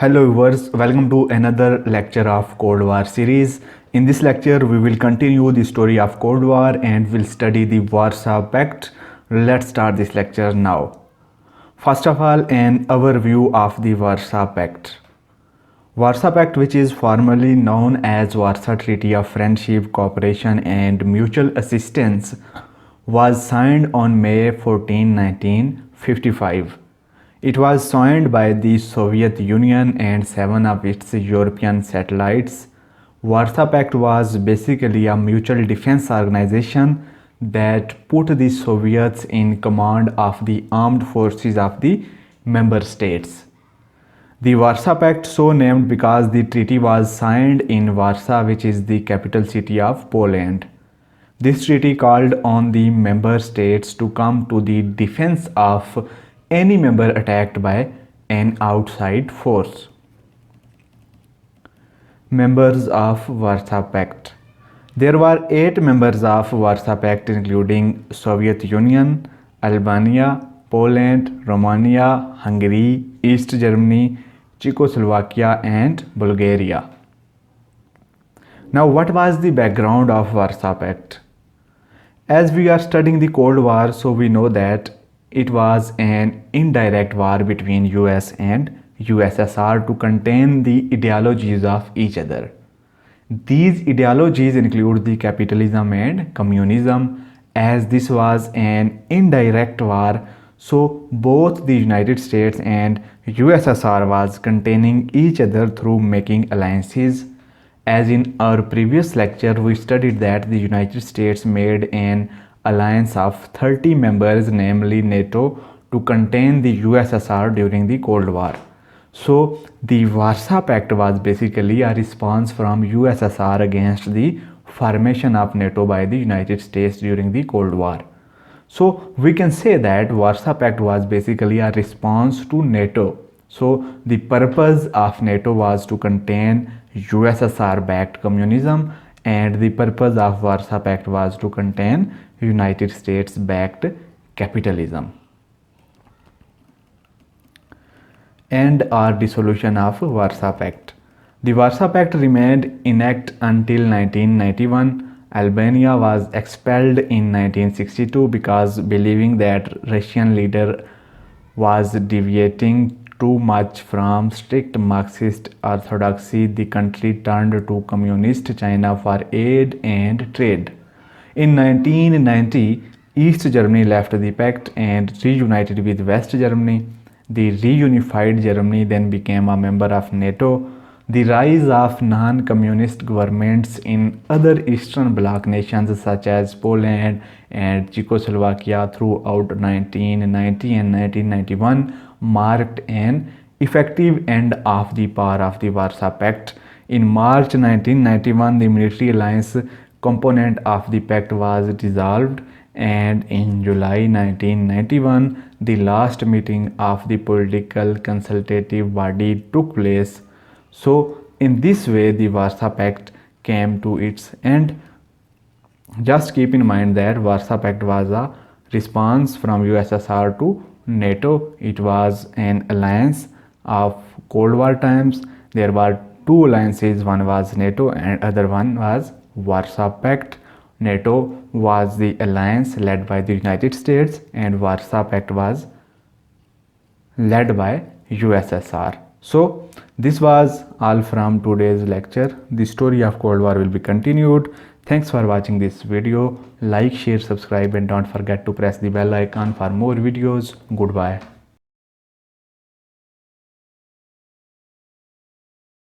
Hello viewers, welcome to another lecture of Cold War series. In this lecture, we will continue the story of Cold War and will study the Warsaw Pact. Let's start this lecture now. First of all, an overview of the Warsaw Pact. Warsaw Pact, which is formally known as Warsaw Treaty of Friendship, Cooperation and Mutual Assistance, was signed on May 14, 1955. It was signed by the Soviet Union and 7 of its European satellites. Warsaw Pact was basically a mutual defense organization that put the Soviets in command of the armed forces of the member states. The Warsaw Pact, so named because the treaty was signed in Warsaw, which is the capital city of Poland. This treaty called on the member states to come to the defense of any member attacked by an outside force. Members of Warsaw Pact. There were 8 members of Warsaw Pact, including Soviet Union, Albania, Poland, Romania, Hungary, East Germany, Czechoslovakia and Bulgaria. Now, what was the background of Warsaw Pact? As we are studying the Cold War, so we know that it was an indirect war between US and USSR to contain the ideologies of each other. These ideologies include the capitalism and communism. As this was an indirect war, so both the United States and USSR was containing each other through making alliances. As in our previous lecture, we studied that the United States made an alliance of 30 members, namely NATO, to contain the USSR during the Cold War. So the Warsaw Pact was basically a response from USSR against the formation of NATO by the United States during the Cold War. So we can say that Warsaw Pact was basically a response to NATO. So the purpose of NATO was to contain USSR-backed communism, and the purpose of Warsaw Pact was to contain United States-backed capitalism. And our dissolution of Warsaw Pact. The Warsaw Pact remained intact until 1991. Albania was expelled in 1962 because believing that Russian leader was deviating too much from strict Marxist orthodoxy. The country turned to communist China for aid and trade. In 1990, East Germany left the pact and reunited with West Germany. The reunified Germany then became a member of NATO. The rise of non-communist governments in other Eastern Bloc nations such as Poland and Czechoslovakia throughout 1990 and 1991 marked an effective end of the power of the Warsaw Pact. In March 1991, the military alliance component of the pact was dissolved, and in July 1991, the last meeting of the political consultative body took place. So in this way, the Warsaw Pact came to its end. Just keep in mind that Warsaw Pact was a response from USSR to NATO. It was an alliance of Cold War times. There were 2 alliances, one was NATO and other one was Warsaw Pact. NATO was the alliance led by the United States and Warsaw Pact was led by USSR. So this was all from today's lecture. The story of Cold War will be continued. Thanks for watching this video. Like, share, subscribe and don't forget to press the bell icon for more videos. Goodbye.